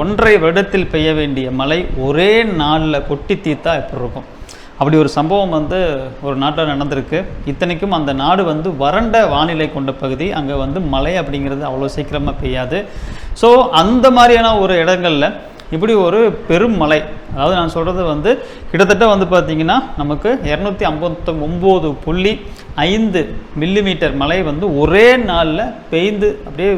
1.5 வருடத்தில் பெய்ய வேண்டிய மழை ஒரே நாளில் கொட்டி தீர்த்தா எப்படி இருக்கும்? அப்படி ஒரு சம்பவம் வந்து ஒரு நாட்டில் நடந்திருக்கு. இத்தனைக்கும் அந்த நாடு வந்து வறண்ட வானிலை கொண்ட பகுதி. அங்கே வந்து மழை அப்படிங்கிறது அவ்வளோ சீக்கிரமாக பெய்யாது. ஸோ அந்த மாதிரியான ஒரு இடங்களில் இப்படி ஒரு பெரும் மழை, அதாவது நான் சொல்கிறது வந்து கிட்டத்தட்ட வந்து பார்த்திங்கன்னா நமக்கு 259.5 மில்லிமீட்டர் மழை வந்து ஒரே நாளில் பெய்ந்து அப்படியே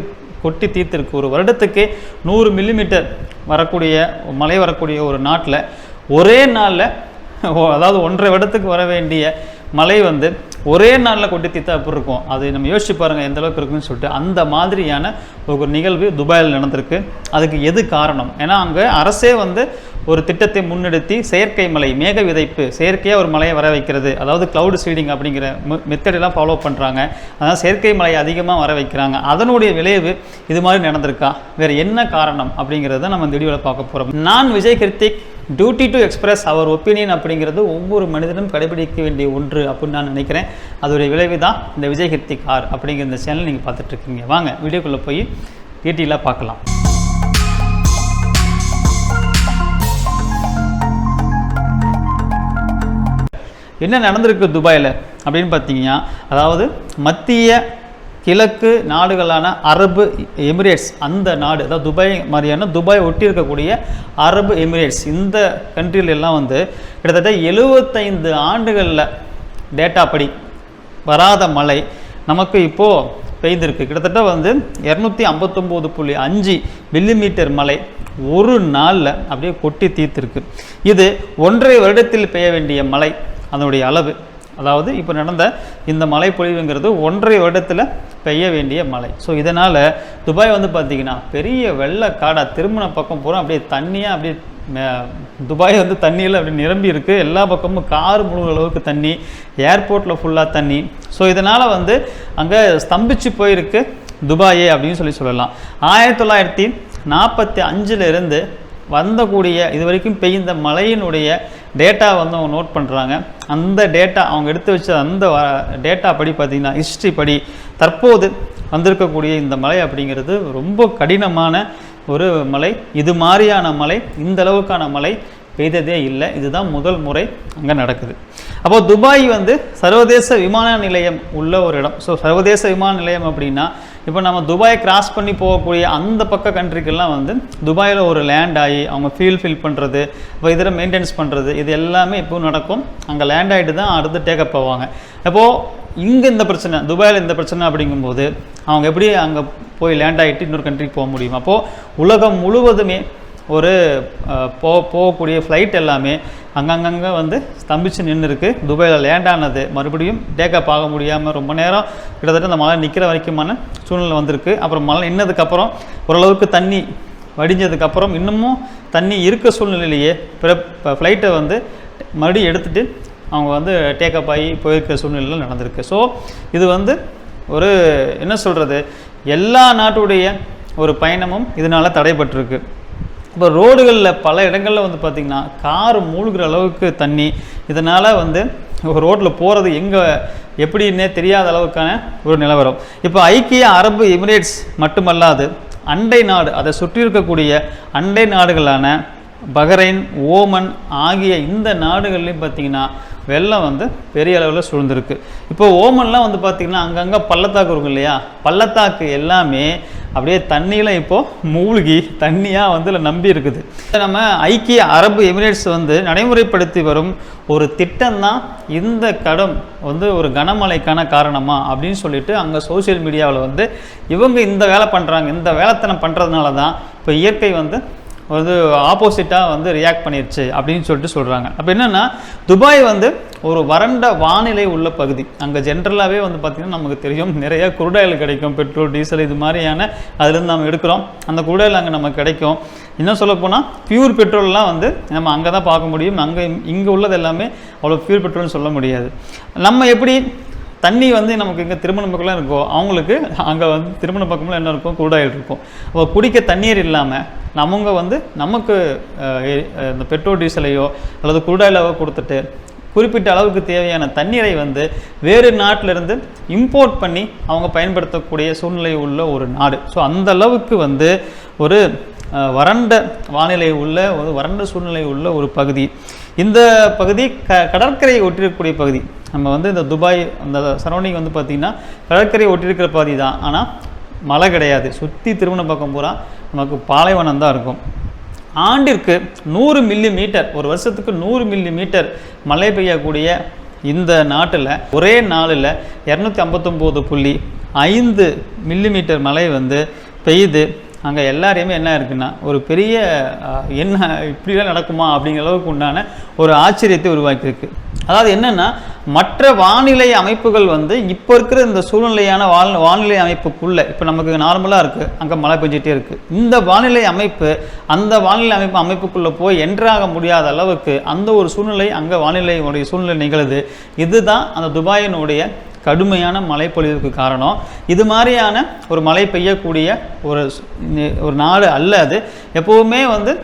கொட்டி தீர்த்திருக்கு. ஒரு வருடத்துக்கே 100 மில்லிமீட்டர் வரக்கூடிய மழை வரக்கூடிய ஒரு நாட்டில் ஒரே நாளில், அதாவது 1.5 வருடத்துக்கு வர வேண்டிய மழை வந்து ஒரே நாளில் கொட்டி தீர்த்தா எப்படி இருக்கும்? அது நம்ம யோசிச்சு பாருங்கள் எந்த அளவுக்கு இருக்குன்னு சொல்லிட்டு. அந்த மாதிரியான ஒரு நிகழ்வு துபாயில் நடந்திருக்கு. அதுக்கு எது காரணம்? ஏன்னா அங்கே அரசே வந்து ஒரு திட்டத்தை முன்னெடுத்தி செயற்கை மழை, மேக விதைப்பு, செயற்கையாக ஒரு மழையை வர வைக்கிறது, அதாவது கிளவுட் சீடிங் அப்படிங்கிற மெத்தடெல்லாம் ஃபாலோ பண்ணுறாங்க. அதாவது செயற்கை மழையை அதிகமாக வர வைக்கிறாங்க. அதனுடைய விளைவு இது மாதிரி நடந்திருக்கா, வேறு என்ன காரணம் அப்படிங்கிறத நம்ம இந்த வீடியோவில் பார்க்க போகிறோம். நான் Vijay Kiruthik. Duty to express அவர் ஒப்பீனியன் அப்படிங்கிறது ஒவ்வொரு மனிதனும் கடைபிடிக்க வேண்டிய ஒன்று அப்படின்னு நான் நினைக்கிறேன். அதோடைய விளைவு தான் இந்த விஜய் கிருத்திக் ஆர் அப்படிங்கிற இந்த சேனல் நீங்கள் பார்த்துட்ருக்கீங்க. வாங்க வீடியோக்குள்ளே போய் டீட்டெயிலாக பார்க்கலாம். என்ன நடந்திருக்கு துபாயில் அப்படின்னு பார்த்தீங்கன்னா, அதாவது மத்திய கிழக்கு நாடுகளான அரபு எமிரேட்ஸ், அந்த நாடு, அதாவது துபாய் மாதிரியான துபாய் ஒட்டி இருக்கக்கூடிய அரபு எமிரேட்ஸ், இந்த கண்ட்ரிலெல்லாம் வந்து கிட்டத்தட்ட 75 ஆண்டுகளில் டேட்டா படி வராத மழை நமக்கு இப்போது பெய்திருக்கு. கிட்டத்தட்ட வந்து 259.5 மில்லிமீட்டர் மழை ஒரு நாளில் அப்படியே கொட்டி தீர்த்திருக்கு. இது 1.5 வருடத்தில் பெய்ய வேண்டிய மழை அதனுடைய அளவு. அதாவது இப்போ நடந்த இந்த மழை பொழிவுங்கிறது 1.5 வருடத்தில் பெய்ய வேண்டிய மழை. ஸோ இதனால் துபாய் வந்து பார்த்திங்கன்னா பெரிய வெள்ளக்காடாக திருமண பக்கம் பூரா அப்படியே தண்ணியாக, அப்படியே துபாய் வந்து தண்ணியில் அப்படி நிரம்பி இருக்குது. எல்லா பக்கமும் கார் முழுகிற அளவுக்கு தண்ணி, ஏர்போர்ட்டில் ஃபுல்லாக தண்ணி. ஸோ இதனால் வந்து அங்கே ஸ்தம்பிச்சு போயிருக்கு துபாயே அப்படின்னு சொல்லலாம். 1945 வந்தக்கூடிய இது வரைக்கும் பெய்ந்த மழையினுடைய டேட்டா வந்து அவங்க நோட் பண்ணுறாங்க. அந்த டேட்டா அவங்க எடுத்து வச்ச அந்த டேட்டா படி பார்த்திங்கன்னா, ஹிஸ்ட்ரி படி தற்போது வந்திருக்கக்கூடிய இந்த மழை அப்படிங்கிறது ரொம்ப கடினமான ஒரு மழை. இது மாதிரியான மழை, இந்த அளவுக்கான மழை பெய்ததே இல்லை. இதுதான் முதல் முறை அங்கே நடக்குது. அப்போது துபாய் வந்து சர்வதேச விமான நிலையம் உள்ள ஒரு இடம். ஸோ சர்வதேச விமான நிலையம் அப்படின்னா, இப்போ நம்ம துபாயை கிராஸ் பண்ணி போகக்கூடிய அந்த பக்க கண்ட்ரிக்கெல்லாம் வந்து துபாயில் ஒரு லேண்ட் ஆகி அவங்க ஃபில் பண்ணுறது, இப்போ இதில் மெயின்டெனன்ஸ் பண்ணுறது, இது எல்லாமே இப்போது நடக்கும். அங்கே லேண்ட் ஆகிட்டு தான் அடுத்து டேக்கப் போவாங்க. அப்போது இங்கே இந்த பிரச்சனை, துபாயில் இந்த பிரச்சனை அப்படிங்கும்போது அவங்க எப்படி அங்கே போய் லேண்ட் ஆகிட்டு இன்னொரு கண்ட்ரிக்கு போக முடியும்? அப்போது உலகம் முழுவதுமே ஒரு போகக்கூடிய ஃப்ளைட் எல்லாமே அங்கங்கே வந்து ஸ்தம்பிச்சு நின்று இருக்குது. துபாயில் லேண்ட் ஆனது மறுபடியும் டேக்கப் ஆக முடியாமல் ரொம்ப நேரம், கிட்டத்தட்ட அந்த மழை நிற்கிற வரைக்குமான சூழ்நிலை வந்திருக்கு. அப்புறம் மழை நின்னதுக்கப்புறம் ஓரளவுக்கு தண்ணி வடிஞ்சதுக்கப்புறம் இன்னமும் தண்ணி இருக்க சூழ்நிலையிலேயே ஃப்ளைட்டை வந்து மறுபடியும் எடுத்துகிட்டு அவங்க வந்து டேக்கப் ஆகி போயிருக்கிற சூழ்நிலையில் நடந்திருக்கு. ஸோ இது வந்து ஒரு என்ன சொல்கிறது, எல்லா நாட்டுடைய ஒரு பயணமும் இதனால் தடைபட்டிருக்கு. இப்போ ரோடுகளில் பல இடங்களில் வந்து பார்த்திங்கன்னா கார் மூழ்கிற அளவுக்கு தண்ணி. இதனால் வந்து ஒரு ரோட்டில் போகிறது எங்கே எப்படின்னே தெரியாத அளவுக்கான ஒரு நிலவரம். இப்போ ஐக்கிய அரபு எமிரேட்ஸ் மட்டுமல்லாது அண்டை நாடு, அதை சுற்றி இருக்கக்கூடிய அண்டை நாடுகளான பஹ்ரைன், ஓமன் ஆகிய இந்த நாடுகள்லையும் பார்த்திங்கன்னா வெள்ளம் வந்து பெரிய அளவில் சூழ்ந்திருக்கு. இப்போ ஓமன்லாம் வந்து பார்த்திங்கன்னா அங்கங்கே பள்ளத்தாக்கு இருக்கும் இல்லையா, பள்ளத்தாக்கு எல்லாமே அப்படியே தண்ணியில் இப்போது மூழ்கி தண்ணியாக வந்து நம்பி இருக்குது. நம்ம ஐக்கிய அரபு எமிரேட்ஸ் வந்து நடைமுறைப்படுத்தி வரும் ஒரு திட்டம்தான் இந்த கடும் வந்து ஒரு கனமழைக்கான காரணமா அப்படின்னு சொல்லிட்டு அங்கே சோசியல் மீடியாவில் வந்து இவங்க இந்த வேலை பண்ணுறாங்க. இந்த வேலைத்தனம் பண்ணுறதுனால தான் இப்போ இயற்கை வந்து ஆப்போசிட்டாக வந்து ரியாக்ட் பண்ணிடுச்சு அப்படின்னு சொல்லிட்டு சொல்கிறாங்க. அப்போ என்னென்னா, துபாய் வந்து ஒரு வறண்ட வானிலை உள்ள பகுதி. அங்கே ஜென்ரலாகவே வந்து பார்த்திங்கன்னா நமக்கு தெரியும் நிறைய குருடாயில் கிடைக்கும், பெட்ரோல் டீசல் இது மாதிரியான அதுலேருந்து நம்ம எடுக்கிறோம். அந்த குருடாயில் அங்கே நமக்கு கிடைக்கும். இன்னும் சொல்லப்போனால் பியூர் பெட்ரோல்லாம் வந்து நம்ம அங்கே தான் பார்க்க முடியும். இங்கே உள்ளது எல்லாமே அவ்வளோ பியூர் பெட்ரோல்னு சொல்ல முடியாது. நம்ம எப்படி தண்ணி வந்து நமக்கு இங்கே திருமண பக்கம்லாம் இருக்கும், அவங்களுக்கு அங்கே வந்து திருமண பக்கம்லாம் என்ன இருக்கும், குருடாயில் இருக்கும். அப்போ குடிக்க தண்ணீர் இல்லாமல் நமக்கு இந்த பெட்ரோல் டீசலையோ அல்லது குருடாயிலோ கொடுத்துட்டு குறிப்பிட்ட அளவுக்கு தேவையான தண்ணீரை வந்து வேறு நாட்டிலிருந்து இம்போர்ட் பண்ணி அவங்க பயன்படுத்தக்கூடிய சூழ்நிலை உள்ள ஒரு நாடு. ஸோ அந்த அளவுக்கு வந்து ஒரு வறண்ட வானிலை உள்ள ஒரு வறண்ட சூழ்நிலை உள்ள ஒரு பகுதி. இந்த பகுதி கடற்கரையை ஒட்டியிருக்கக்கூடிய பகுதி. நம்ம வந்து இந்த துபாய் அந்த சரௌண்டிங் வந்து பார்த்திங்கன்னா கடற்கரையை ஒட்டியிருக்கிற பகுதி தான். ஆனால் மழை கிடையாது. சுற்றி திருமண பக்கம் பூரா நமக்கு பாலைவனம் தான் இருக்கும். ஆண்டிற்கு 100 மில்லிமீட்டர், ஒரு வருஷத்துக்கு 100 மில்லிமீட்டர் மழை பெய்யக்கூடிய இந்த நாட்டில் ஒரே நாளில் 259.5 மில்லிமீட்டர் மழை வந்து பெய்யுது. அங்கே எல்லாரையுமே என்ன இருக்குன்னா ஒரு பெரிய என்ன இப்படிலாம் நடக்குமா அப்படிங்கிற அளவுக்கு உண்டான ஒரு ஆச்சரியத்தை உருவாக்கியிருக்கு. அதாவது என்னென்னா மற்ற வானிலை அமைப்புகள் வந்து இப்போ இருக்கிற இந்த சூழ்நிலையான வானிலை அமைப்புக்குள்ளே இப்போ நமக்கு நார்மலாக இருக்குது, அங்கே மழை பெஞ்சிட்டே இருக்குது. இந்த வானிலை அமைப்பு அந்த வானிலை அமைப்புக்குள்ளே போய் என்ட்ராக முடியாத அளவுக்கு அந்த ஒரு சூழ்நிலை அங்கே வானிலையுடைய சூழ்நிலை நிகழுது. இதுதான் அந்த துபாயினுடைய கடுமையான மழைப்பொழிவுக்கு காரணம். இது மாதிரியான ஒரு மழை பெய்யக்கூடிய ஒரு நாடு அல்ல அது. எப்போவுமே வந்து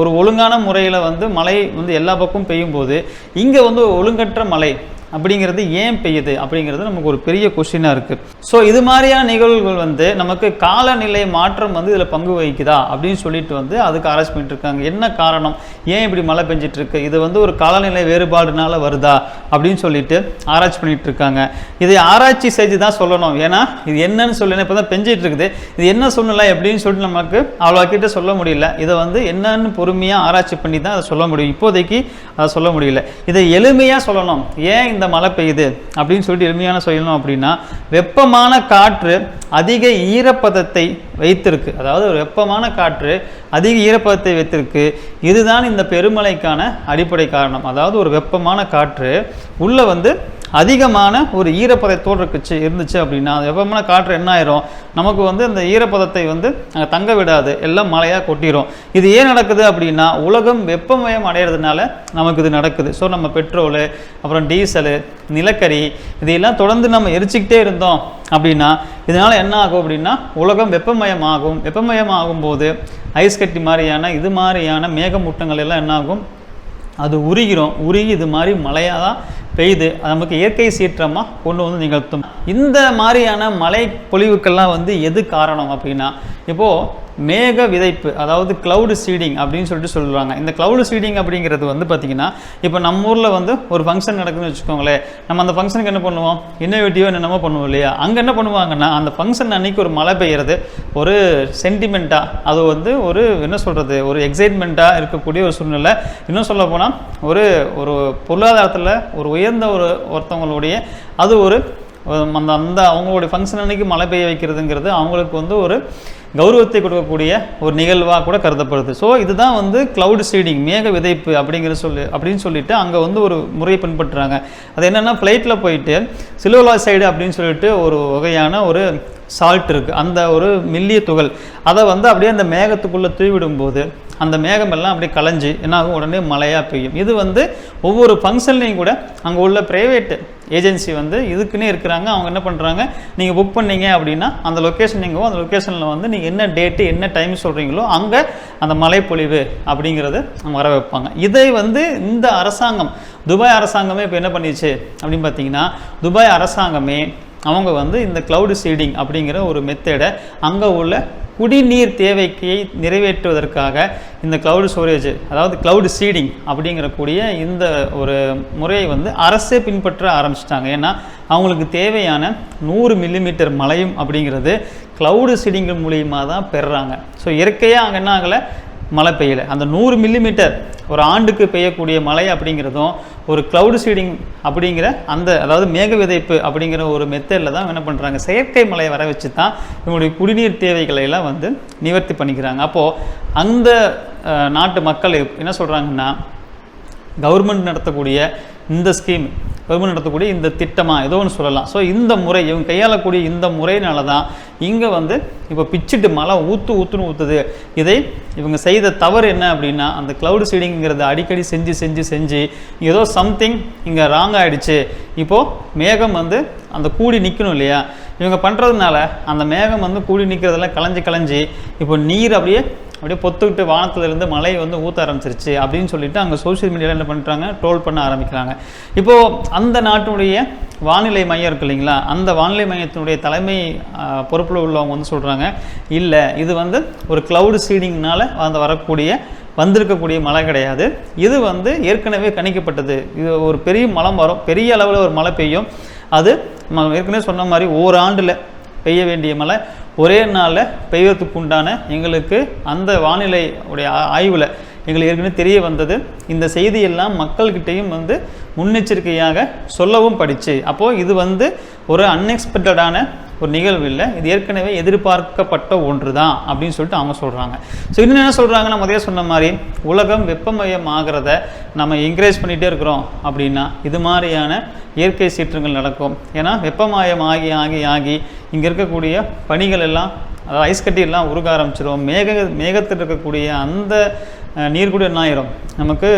ஒரு ஒழுங்கான முறையில் வந்து மழை வந்து எல்லா பக்கமும் பெய்யும்போது இங்கே வந்து ஒழுங்கற்ற மழை அப்படிங்கிறது ஏன் பெய்யுது அப்படிங்கிறது நமக்கு ஒரு பெரிய கொஸ்டினாக இருக்குது. ஸோ இது மாதிரியான நிகழ்வுகள் வந்து நமக்கு காலநிலை மாற்றம் வந்து இதில் பங்கு வகிக்குதா அப்படின்னு சொல்லிட்டு வந்து அதுக்கு ஆராய்ச்சி பண்ணிட்டு இருக்காங்க. என்ன காரணம், ஏன் இப்படி மழை பெஞ்சிட்ருக்கு, இது வந்து ஒரு காலநிலை வேறுபாடுனால வருதா அப்படின்னு சொல்லிட்டு ஆராய்ச்சி பண்ணிட்டு இருக்காங்க. இதை ஆராய்ச்சி செஞ்சு தான் சொல்லணும். ஏன்னா இது என்னன்னு சொல்லணும், இப்போ தான் பெஞ்சிட்டு இருக்குது, இது என்ன சூழ்நிலை அப்படின்னு சொல்லிட்டு நமக்கு அவ்வளோ கிட்ட சொல்ல முடியல. இதை வந்து என்னன்னு பொறுமையாக ஆராய்ச்சி பண்ணி தான் அதை சொல்ல முடியும். இப்போதைக்கு அதை சொல்ல முடியல. இதை எளிமையாக சொல்லணும். ஏன் இந்த மழை பெய்யுது அப்படின்னு சொல்லிட்டு எளிமையான சொல்லணும் அப்படின்னா, வெப்பமான காற்று அதிக ஈரப்பதத்தை வைத்திருக்கு. அதாவது ஒரு வெப்பமான காற்று அதிக ஈரப்பதத்தை வைத்திருக்கு. இதுதான் இந்த பெருமழைக்கான அடிப்படை காரணம். அதாவது ஒரு வெப்பமான காற்று உள்ள வந்து அதிகமான ஒரு ஈரப்பதத்தோடு இருந்துச்சு அப்படின்னா அந்த வெப்பமான காற்று என்ன ஆயிரும், நமக்கு வந்து அந்த ஈரப்பதத்தை வந்து தங்க விடாது, எல்லாம் மழையாக கொட்டிடும். இது ஏன் நடக்குது அப்படின்னா உலகம் வெப்பமயம் அடைகிறதுனால நமக்கு இது நடக்குது. ஸோ நம்ம பெட்ரோலு, அப்புறம் டீசலு, நிலக்கரி இதையெல்லாம் தொடர்ந்து நம்ம எரிச்சிக்கிட்டே இருந்தோம் அப்படின்னா இதனால் என்ன ஆகும் அப்படின்னா உலகம் வெப்பமயம் ஆகும். வெப்பமயம் ஆகும்போது ஐஸ் கட்டி மாதிரியான இது மாதிரியான மேகமூட்டங்கள் எல்லாம் என்ன ஆகும், அது உருகி இது மாதிரி மழையாக தான் பெய்யுது. நமக்கு இயற்கை சீற்றமாக கொண்டு வந்து நிகழ்த்தும். இந்த மாதிரியான மழை பொழிவுக்கெல்லாம் வந்து எது காரணம் அப்படின்னா, இப்போது மேக விதைப்பு, அதாவது கிளவுடு சீடிங் அப்படின்னு சொல்லிட்டு சொல்லுவாங்க. இந்த கிளவுடு சீடிங் அப்படிங்கிறது வந்து பார்த்திங்கன்னா, இப்போ நம்ம ஊரில் வந்து ஒரு ஃபங்க்ஷன் நடக்குதுன்னு வச்சுக்கோங்களேன். நம்ம அந்த ஃபங்க்ஷனுக்கு என்ன பண்ணுவோம், இன்னோவேட்டிவாக என்னென்னமோ பண்ணுவோம் இல்லையா. அங்கே என்ன பண்ணுவாங்கன்னா அந்த ஃபங்க்ஷன் அன்றைக்கி ஒரு மழை பெய்கிறது ஒரு சென்டிமெண்ட்டாக, அது வந்து ஒரு என்ன சொல்கிறது, ஒரு எக்ஸைட்மெண்ட்டாக இருக்கக்கூடிய ஒரு சூழ்நிலை. இன்னும் சொல்ல போனால் ஒரு ஒரு பொருளாதாரத்தில் ஒரு உயர்ந்த ஒருத்தவங்களுடைய அது ஒரு அந்த அவங்களுடைய ஃபங்க்ஷன் அன்றைக்கி மழை பெய்ய வைக்கிறதுங்கிறது அவங்களுக்கு வந்து ஒரு கௌரவத்தை கொடுக்கக்கூடிய ஒரு நிகழ்வாக கூட கருதப்படுது. ஸோ இதுதான் வந்து கிளவுட் சீடிங், மேக விதைப்பு அப்படின்னு சொல்லிட்டு அங்கே வந்து ஒரு முறையை பின்பற்றுறாங்க. அது என்னென்னா, ஃப்ளைட்டில் போயிட்டு சிலோலாசைடு அப்படின்னு சொல்லிட்டு ஒரு வகையான ஒரு சால்ட் இருக்குது, அந்த ஒரு மெல்லிய துகள், அதை வந்து அப்படியே அந்த மேகத்துக்குள்ளே தூவிடும்போது அந்த மேகமெல்லாம் அப்படியே கலைஞ்சி என்னாகும், உடனே மழையாக பெய்யும். இது வந்து ஒவ்வொரு ஃபங்க்ஷன்லையும் கூட அங்கே உள்ள ப்ரைவேட் ஏஜென்சி வந்து இதுக்குன்னே இருக்கிறாங்க. அவங்க என்ன பண்ணுறாங்க, நீங்கள் புக் பண்ணீங்க அப்படின்னா அந்த லொக்கேஷன் எங்கோ அந்த லொக்கேஷனில் வந்து நீங்கள் என்ன டேட்டு என்ன டைம் சொல்கிறீங்களோ அங்கே அந்த மழைப்பொழிவு அப்படிங்கிறது அவங்க வர வைப்பாங்க. இதை வந்து இந்த அரசாங்கம், துபாய் அரசாங்கமே இப்போ என்ன பண்ணிச்சு அப்படின்னு பார்த்தீங்கன்னா, துபாய் அரசாங்கமே அவங்க வந்து இந்த கிளவுட் சீடிங் அப்படிங்கிற ஒரு மெத்தடை அங்கே உள்ள குடிநீர் தேவைக்கு நிறைவேற்றுவதற்காக இந்த கிளவுட் ஸ்டோரேஜ், அதாவது கிளவுட் சீடிங் அப்படிங்கிறக்கூடிய இந்த ஒரு முறையை வந்து அரசே பின்பற்ற ஆரம்பிச்சிட்டாங்க. ஏன்னா அவங்களுக்கு தேவையான 100 மில்லிமீட்டர் மழையும் அப்படிங்கிறது கிளவுட் சீடிங் மூலியமாக தான் பெறுறாங்க. ஸோ இயற்கையாக அங்கே என்ன ஆகலை, மழை பெய்யலை. அந்த 100 மில்லிமீட்டர் ஒரு ஆண்டுக்கு பெய்யக்கூடிய மழை அப்படிங்கிறதும் ஒரு கிளவுட் சீடிங் அப்படிங்கிற அந்த அதாவது மேக விதைப்பு அப்படிங்கிற ஒரு மெத்தடில் தான் என்ன பண்ணுறாங்க, செயற்கை மழையை வர வச்சு தான் இவங்களுடைய குடிநீர் தேவைகளை எல்லாம் வந்து நிவர்த்தி பண்ணிக்கிறாங்க. அப்போது அந்த நாட்டு மக்கள் என்ன சொல்கிறாங்கன்னா, கவர்மெண்ட் நடத்தக்கூடிய இந்த ஸ்கீம், கவர்மெண்ட் நடத்தக்கூடிய இந்த திட்டமாக ஏதோ ஒன்று சொல்லலாம். ஸோ இந்த முறை இவங்க கையாளக்கூடிய இந்த முறையினால தான் இங்கே வந்து இப்போ பிச்சுட்டு மழை ஊற்றுன்னு ஊற்றுது. இதை இவங்க செய்த தவறு என்ன அப்படின்னா, அந்த கிளவுட் சீடிங்கிறத அடிக்கடி செஞ்சு ஏதோ சம்திங் இங்கே ராங் ஆகிடுச்சு. இப்போது மேகம் வந்து அந்த கூடி நிற்கணும் இல்லையா, இவங்க பண்ணுறதுனால அந்த மேகம் வந்து கூடி நிற்கிறதெல்லாம் கலைஞ்சி இப்போ நீர் அப்படியே அப்படியே பொத்துக்கிட்டு வானத்திலிருந்து மழை வந்து ஊற்ற ஆரம்பிச்சிருச்சு அப்படின்னு சொல்லிட்டு அங்கே சோஷியல் மீடியாவில் என்ன பண்ணுறாங்க, ட்ரோல் பண்ண ஆரம்பிக்கிறாங்க. இப்போது அந்த நாட்டுடைய வானிலை மையம் இருக்கு இல்லைங்களா, அந்த வானிலை மையத்தினுடைய தலைமை பொறுப்பில் உள்ளவங்க வந்து சொல்கிறாங்க, இல்லை இது வந்து ஒரு க்ளவுடு சீடிங்னால் அந்த வரக்கூடிய வந்திருக்கக்கூடிய மழை கிடையாது, இது வந்து ஏற்கனவே கணிக்கப்பட்டது. இது ஒரு பெரிய மழை வரும், பெரிய அளவில் ஒரு மழை பெய்யும், அது ஏற்கனவே சொன்ன மாதிரி ஓராண்டில் பெய்ய வேண்டிய மழை ஒரே நாளில் பெய்யறதுக்கு உண்டான எங்களுக்கு அந்த வானிலை உடைய ஆய்வில் எங்களுக்கு ஏற்கனவே தெரிய வந்தது. இந்த செய்தியெல்லாம் மக்கள்கிட்டையும் வந்து முன்னெச்சரிக்கையாக சொல்லவும் படிச்சு. அப்போது இது வந்து ஒரு அன்எக்ஸ்பெக்டடான ஒரு நிகழ்வு இல்லை, இது ஏற்கனவே எதிர்பார்க்கப்பட்ட ஒன்று தான் அப்படின்னு சொல்லிட்டு அவங்க சொல்கிறாங்க. ஸோ இன்னும் என்ன சொல்கிறாங்க, நம்ம அதே சொன்ன மாதிரி உலகம் வெப்பமயம் ஆகிறத நம்ம என்கரேஜ் பண்ணிகிட்டே இருக்கிறோம் அப்படின்னா இது மாதிரியான இயற்கை சீற்றங்கள் நடக்கும். ஏன்னா வெப்பமயம் ஆகி ஆகி ஆகி இங்கே இருக்கக்கூடிய பனிகள் எல்லாம், அதாவது ஐஸ் கட்டி எல்லாம் உருக ஆரம்பிச்சிடும். மேகத்தில் இருக்கக்கூடிய அந்த நீர்கூட என்ன ஆயிரும், நமக்கு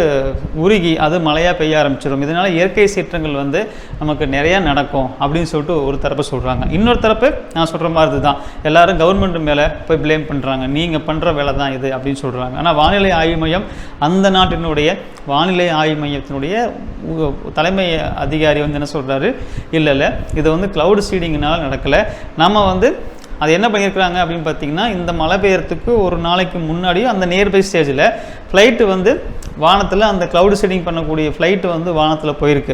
உருகி அது மழையாக பெய்ய ஆரம்பிச்சிடும். இதனால் இயற்கை சீற்றங்கள் வந்து நமக்கு நிறையா நடக்கும் அப்படின்னு சொல்லிட்டு ஒரு தரப்பு சொல்கிறாங்க. இன்னொரு தரப்பு நான் சொல்கிற மாதிரி தான், எல்லோரும் கவர்மெண்ட் மேலே போய் ப்ளேம் பண்ணுறாங்க, நீங்கள் பண்ணுற வேலை தான் இது அப்படின்னு சொல்கிறாங்க. ஆனால் வானிலை ஆய்வு மையம், அந்த நாட்டினுடைய வானிலை ஆய்வு மையத்தினுடைய தலைமை அதிகாரி வந்து என்ன சொல்கிறாரு, இல்லை இது வந்து க்ளவுட் சீடிங்னால் நடக்கலை, நம்ம வந்து அது என்ன பண்ணியிருக்கிறாங்க அப்படின்னு பார்த்தீங்கன்னா, இந்த மழை பெய்யறதுக்கு ஒரு நாளைக்கு முன்னாடியும் அந்த நியர்பை ஸ்டேஜில் ஃப்ளைட்டு வந்து வானத்தில் அந்த க்ளவுட் சீடிங் பண்ணக்கூடிய ஃப்ளைட்டு வந்து வானத்தில் போயிருக்கு.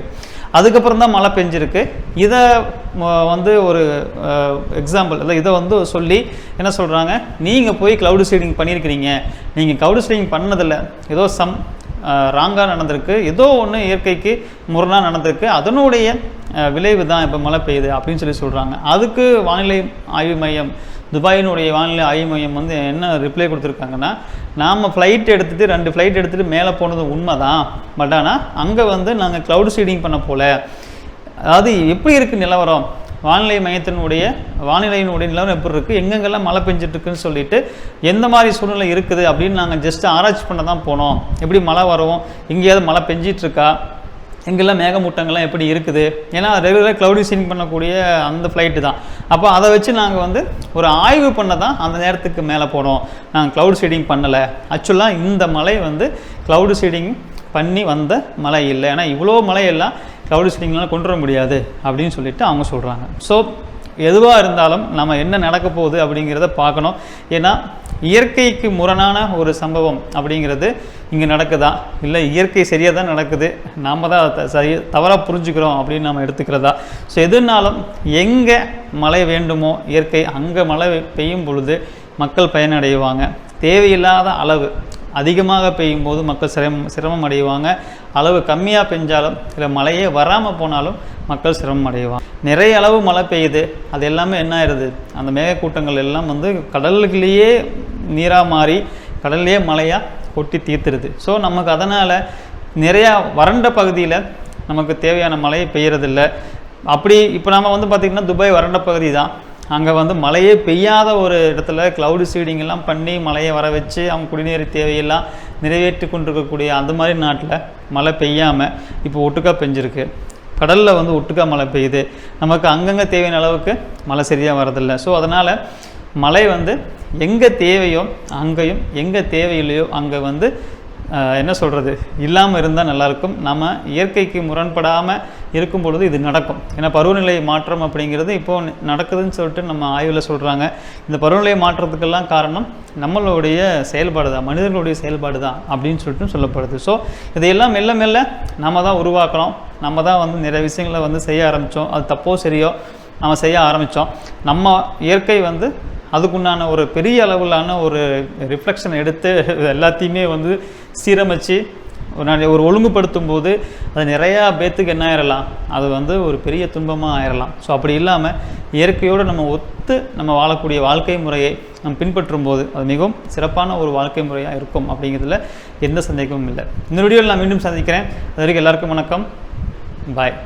அதுக்கப்புறம் தான் மழை பெஞ்சிருக்கு. இதை வந்து ஒரு எக்ஸாம்பிள், இல்லை இதை வந்து சொல்லி என்ன சொல்கிறாங்க, நீங்கள் போய் க்ளவுட் சீடிங் பண்ணியிருக்கிறீங்க, நீங்கள் க்ளவுட் சீடிங் பண்ணதில்லை, ஏதோ ராங்காக நடந்திருக்கு, ஏதோ ஒன்று இயற்கைக்கு முரணாக நடந்திருக்கு, அதனுடைய விளைவு தான் இப்போ மழை பெய்யுது அப்படின்னு சொல்லி சொல்கிறாங்க. அதுக்கு வானிலை ஆய்வு மையம், துபாயினுடைய வானிலை ஆய்வு மையம் வந்து என்ன ரிப்ளை கொடுத்துருக்காங்கன்னா, நாம் ஃப்ளைட் எடுத்துகிட்டு 2 ஃப்ளைட் எடுத்துகிட்டு மேலே போனது உண்மை தான், பட் ஆனால் அங்கே வந்து நாங்கள் க்ளவுட் சீடிங் பண்ண போல. அதாவது எப்படி இருக்குது நிலவரம், வானிலை மையத்தினுடைய வானிலையினுடைய நிலவரம் எப்படி இருக்குது, எங்கெங்கெல்லாம் மழை பெஞ்சிட்ருக்குன்னு சொல்லிட்டு எந்த மாதிரி சூழ்நிலை இருக்குது அப்படின்னு நாங்கள் ஜஸ்ட்டு ஆராய்ச்சி பண்ண தான் போனோம். எப்படி மழை வரும், எங்கேயாவது மழை பெஞ்சிட்ருக்கா, எங்கெல்லாம் மேகமூட்டங்கள்லாம் எப்படி இருக்குது, ஏன்னா ரெகுலராக க்ளவுட் சீடிங் பண்ணக்கூடிய அந்த ஃப்ளைட்டு தான். அப்போ அதை வச்சு நாங்கள் வந்து ஒரு ஆய்வு பண்ண தான் அந்த நேரத்துக்கு மேலே போனோம், நாங்கள் க்ளவுட் சீடிங் பண்ணலை. ஆக்சுவலாக இந்த மழை வந்து க்ளவுட் சீடிங் பண்ணி வந்த மழை இல்லை, ஏன்னா இவ்வளோ மழையெல்லாம் க்ளவுட் சீடிங்லாம் கொண்டு வர முடியாது அப்படின்னு சொல்லிட்டு அவங்க சொல்கிறாங்க. ஸோ எதுவாக இருந்தாலும் நம்ம என்ன நடக்க போகுது அப்படிங்கிறத பார்க்கணும். ஏன்னா இயற்கைக்கு முரணான ஒரு சம்பவம் அப்படிங்கிறது இங்கே நடக்குதா, இல்லை இயற்கை சரியாக தான் நடக்குது, நாம் தான் அதை தவறாக புரிஞ்சுக்கிறோம் அப்படின்னு நம்ம எடுத்துக்கிறதா. ஸோ எதுனாலும் எங்கே மழை வேண்டுமோ இயற்கை அங்கே மழை பெய்யும் பொழுது மக்கள் பயனடைவாங்க. தேவையில்லாத அளவு அதிகமாக பெய்யும் போது மக்கள் சிரமம் அடைவாங்க. அளவு கம்மியாக பெஞ்சாலும் இல்லை மழையே வராமல் போனாலும் மக்கள் சிரமம் அடைவாங்க. நிறைய அளவு மழை பெய்யுது, அது எல்லாமே என்ன ஆயிடுது, அந்த மேகக்கூட்டங்கள் எல்லாம் வந்து கடலுக்குள்ளேயே நீராக மாறி கடல்லையே மழையாக கொட்டி தீர்த்துருது. ஸோ நமக்கு அதனால் நிறையா வறண்ட பகுதியில் நமக்கு தேவையான மழை பெய்யறதில்லை. அப்படி இப்போ நம்ம வந்து பார்த்திங்கன்னா துபாய் வறண்ட பகுதி தான், அங்கே வந்து மழையே பெய்யாத ஒரு இடத்துல க்ளவுடு சீடிங் எல்லாம் பண்ணி மழையை வர வச்சு அவங்க குடிநீர் தேவையெல்லாம் நிறைவேற்றி கொண்டிருக்கக்கூடிய அந்த மாதிரி நாட்டில் மழை பெய்யாமல் இப்போ ஒட்டுக்கா பெஞ்சிருக்கு. கடலில் வந்து ஒட்டுக்கா மழை பெய்யுது, நமக்கு அங்கங்கே தேவையான அளவுக்கு மழை சரியாக வரதில்லை. ஸோ அதனால் மழை வந்து எங்கே தேவையோ அங்கேயும், எங்கே தேவையில்லையோ அங்கே வந்து என்ன சொல்கிறது இல்லாமல் இருந்தால் நல்லாயிருக்கும். நம்ம இயற்கைக்கு முரண்படாமல் இருக்கும் பொழுது இது நடக்கும். ஏன்னா பருவநிலை மாற்றம் அப்படிங்கிறது இப்போது நடக்குதுன்னு சொல்லிட்டு நம்ம ஆய்வில் சொல்கிறாங்க. இந்த பருவநிலை மாற்றத்துக்கெல்லாம் காரணம் நம்மளுடைய செயல்பாடு தான், மனிதர்களுடைய செயல்பாடு தான் அப்படின்னு சொல்லிட்டு சொல்லப்படுது. ஸோ இதையெல்லாம் மெல்ல மெல்ல நம்ம தான் உருவாக்கணும். நம்ம தான் வந்து நிறைய விஷயங்களை வந்து செய்ய ஆரம்பித்தோம். அது தப்போ சரியோ நம்ம செய்ய ஆரம்பித்தோம். நம்ம இயற்கை வந்து அதுக்குண்டான ஒரு பெரிய அளவிலான ஒரு ரிஃப்ளெக்ஷன் எடுத்து எல்லாத்தையுமே வந்து சீரமைச்சு ஒரு ஒழுங்குபடுத்தும் போது அது நிறையா பேத்துக்கு என்ன ஆயிடலாம், அது வந்து ஒரு பெரிய துன்பமாக ஆயிடலாம். ஸோ அப்படி இல்லாமல் இயற்கையோடு நம்ம ஒத்து நம்ம வாழக்கூடிய வாழ்க்கை முறையை நம்ம பின்பற்றும் போது அது மிகவும் சிறப்பான ஒரு வாழ்க்கை முறையாக இருக்கும் அப்படிங்கிறதுல எந்த சந்தேகமும் இல்லை. இந்த வீடியோவில் நான் மீண்டும் சந்திக்கிறேன். அது வரைக்கும் எல்லாருக்கும் வணக்கம், பாய்.